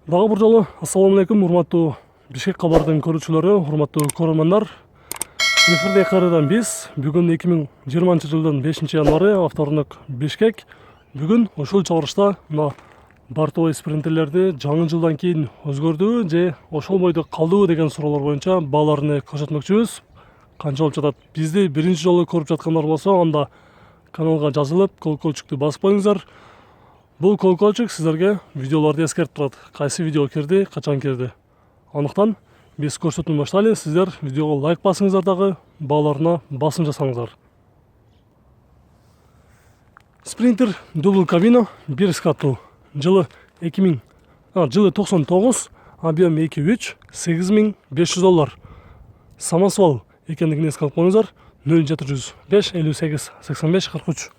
Дагы бир жолу ассаламу алейкум, урматтуу Бишкек кабардын көрүүчүлөрү, урматтуу көрөрмандар. Эфирде кайрадан биз бүгүн 2020-жылдын 5-январы авторунок Бишкек. Бүгүн ушул чыгарышта мына бортовой спринтерлерди жаңы жылдан кийин өзгөрдүбү же ошол бойдо калдыбы деген суроолор боюнча бааларын көрсөтмөкчүбүз. Канча болуп жатат? Бизди биринчи жолу көрүп жаткандар болсо, анда каналга жазылып, колокольчукту басып коюңуздар. Бул колокольчук сиздерге видеолорду эскертип турат. Кайсы видео кирди, качан кирди. Андыктан биз көрсөтүүнү баштайлы. Сиздер видеого лайк басыңыздар дагы, бааларына басым жасаңыздар. Спринтер дубл кабина 1 скаттуу. Жылы 99, объем 2.3, $8500. Самосвал экендигин эске алып коюңуздар. 0705 58 85 43.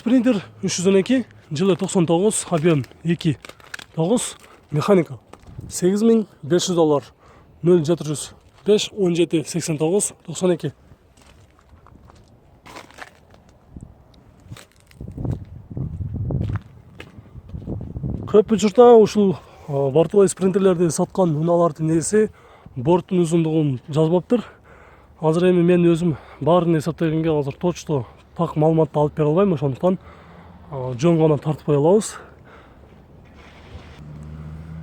Спринтер 312, жылы 99, объем 2.9, механика $8500. 0705 17 89 92. Көп учурда ушул бортовой спринтерлерди саткан унаалардын ээси борттун узундугун жазбаптыр. Азыр эми мен өзүм баарын эсептегенге азыр точно так маалыматты алып бере албайм, ошондуктан жөн гана тартып кое алабыз.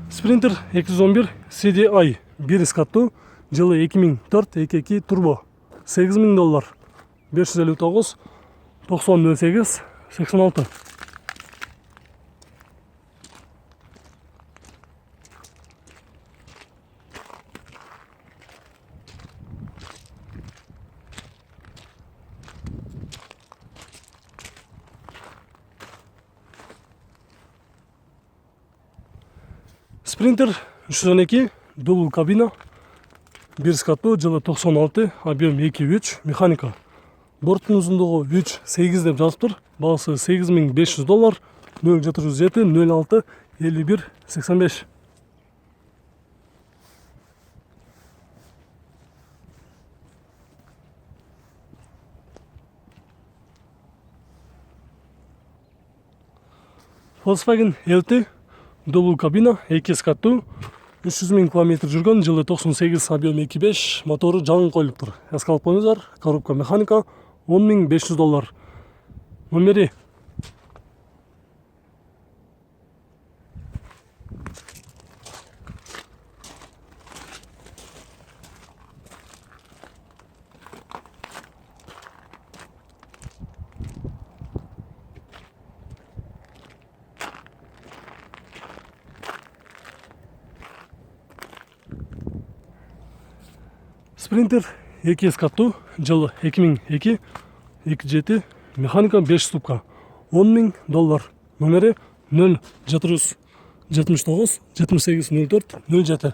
Спринтер 211 CDI 1 скаттуу, жылы 2004 2.2 турбо, $8000, 559 90 08 86. Спринтер 312, дубл кабина 1 скаттуу, жылы 96, объем 2.3, механика. Борттун узундугу 3.8 деп жазыптыр. Баасы $8500, 0707 06 51 85. Volkswagen LT дубл кабина 2 скаттуу, 300 000 км жүргөн, жылы 98, объем 2.5, мотору жаңы коюлуптур. Эске алып коюңуздар. Коробка механика $10500. Номери Спринтер 2 скаттуу, жылы 2002, 2.7, механика 5 ступка, $10.000. Номери 0779 78 04 07.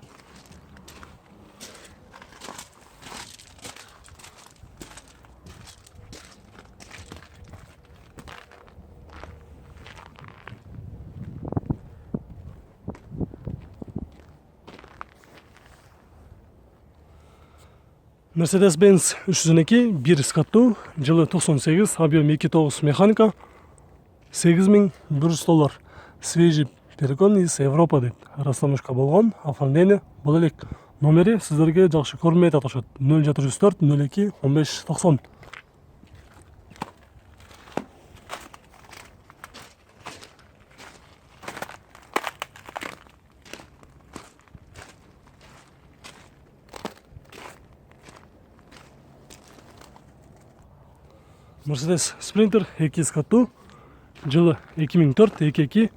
Mercedes-Benz 312 1 скаттуу, жылы 98, объем 2.9, механика $8100. Свежий перегон из Европа деп расстановка болгон, оформление боло элек. Номери сиздерге жакшы көрүнбөй атышат. 0704 02 15 90. Mercedes Sprinter 2 скаттуу, жылы 2004 2.2,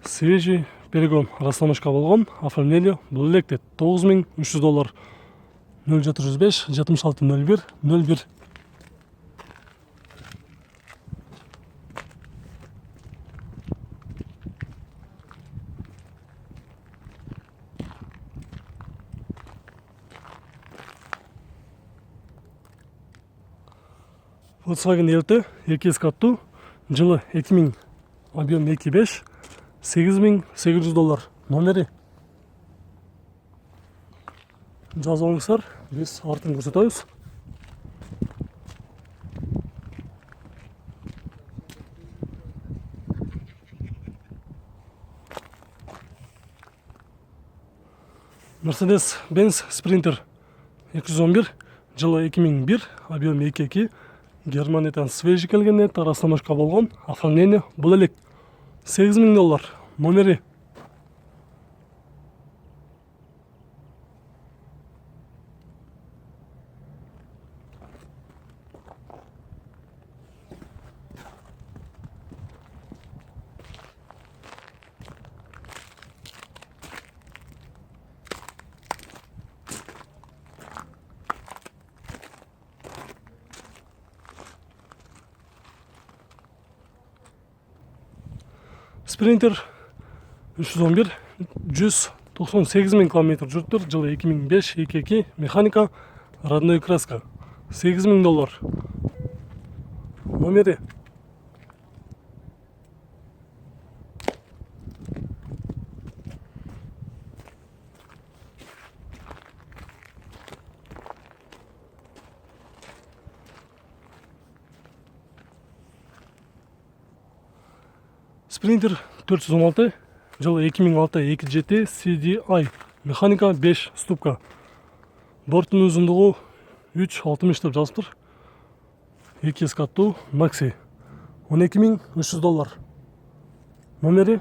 свежий перегон расстановка болгон, оформление боло элек дейт. $9300. 0705 76 01 01. Volkswagen LT 2 каттуу, жылы объем 2.5, $8.800. Номері жазып алыңыздар, біз артын көрсетеміз. Mercedes-Benz Sprinter 211, жылы 2001, объем 2.2, Германиядан свежий келген, расстановка болған, оформление бұл элек $8.000. Номері Sprinter 311, 198.000 км жүрттір, жылы 2005, 2.2, механика, родной краска, $8.000. Номері Sprinter 416, жылы 2006, 2.7, CDI, механика 5 ступка. Борттың ұзындығы 3.60 деп жазып тұр. 2 каттуу Maxi, $12.300. Номері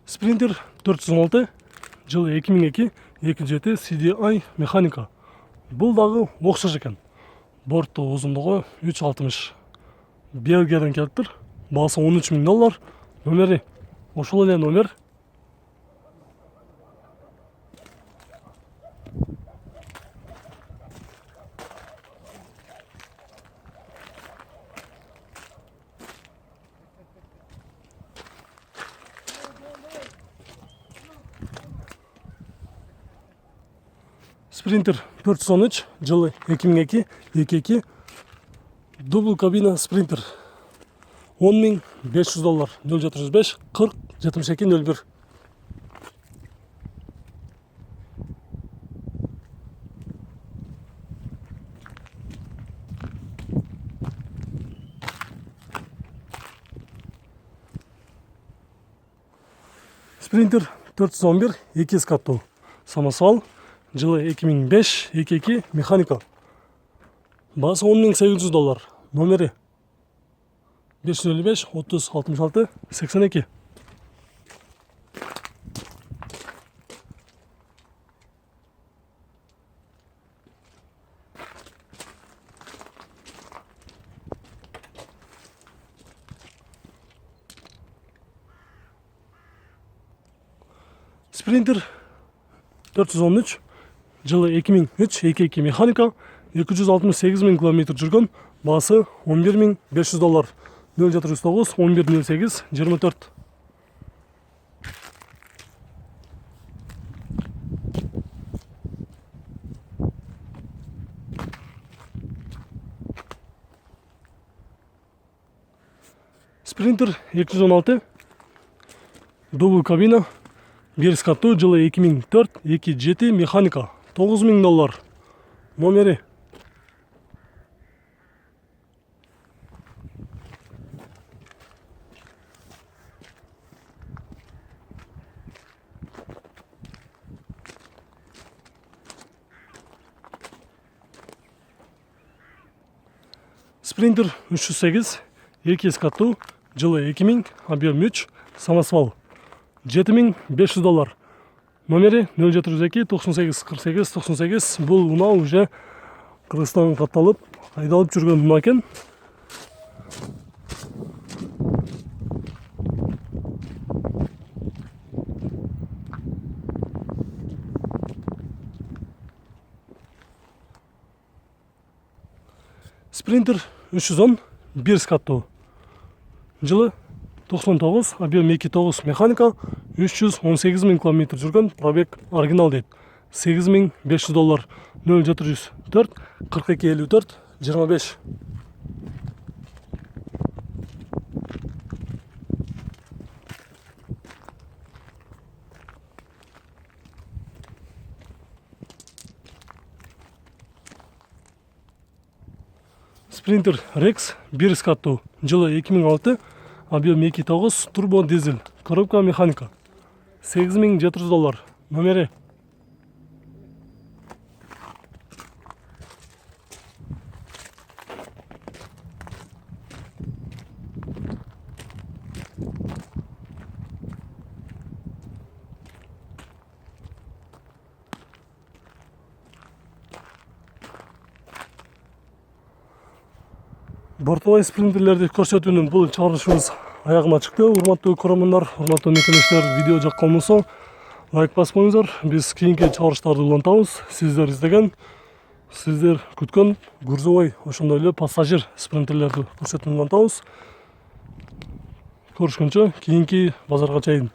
Sprinter 416, жылы 2002, 2.7, CDI, механика. Бұл дағы оқшаш екен. Борты ұзындығы 3.60. Бельгиядан келіп тұр. Бағасы $13.000. Номері ошол эле номер. Sprinter 413, жылы 2002, 2.2, дубл кабина Sprinter. $10.500, 0705 40 72 01. Sprinter 411, 2 каттуу самосвал, жылы 2005, 2.2, механика. Бағасы $10.800. Номері 555 30 66 82. Sprinter 413, жылы 2003, 2.2 механика, 268.000 км жүрген, бағасы $11.500. 0709 1108 24. Sprinter 216, дубл кабина, 1 каттуу, жылы 2004, 2.7, механика, $9.000. Номері Sprinter 308, 2 каттуу, жылы 2000, объем 3, самосвал, $7.500. Номері 0702 98 48 98. Бұл мынау уже Қырғызстанға қатталып, айдалып жүрген мына екен. Sprinter 310 1 скаттуу. Жылы 99, объем 2.9 механика, 318 000 км жүргөн, пробег оригинал дейт. $8500. 0704 42 54 25. Sprinter Rex 1 скаттуу. Жылы 2006, объем 2.9 турбо дизель, коробка механика. $8700. Номери. Бортовой спринтерлерди көрсөтүүнүн бул чыгарышыбыз аягына чыкты. Урматтуу көрөрмандар, урматтуу мекенештер, видео жаккан болсо лайк баспаңыздар. Биз кийинки чыгарыштарды улантабыз. Сиздер издеген, сиздер күткөн грузовой, ошондой эле пассажир спринтерлерди көрсөтүүнү улантабыз. Көрүшкөнчө кийинки базарга чейин.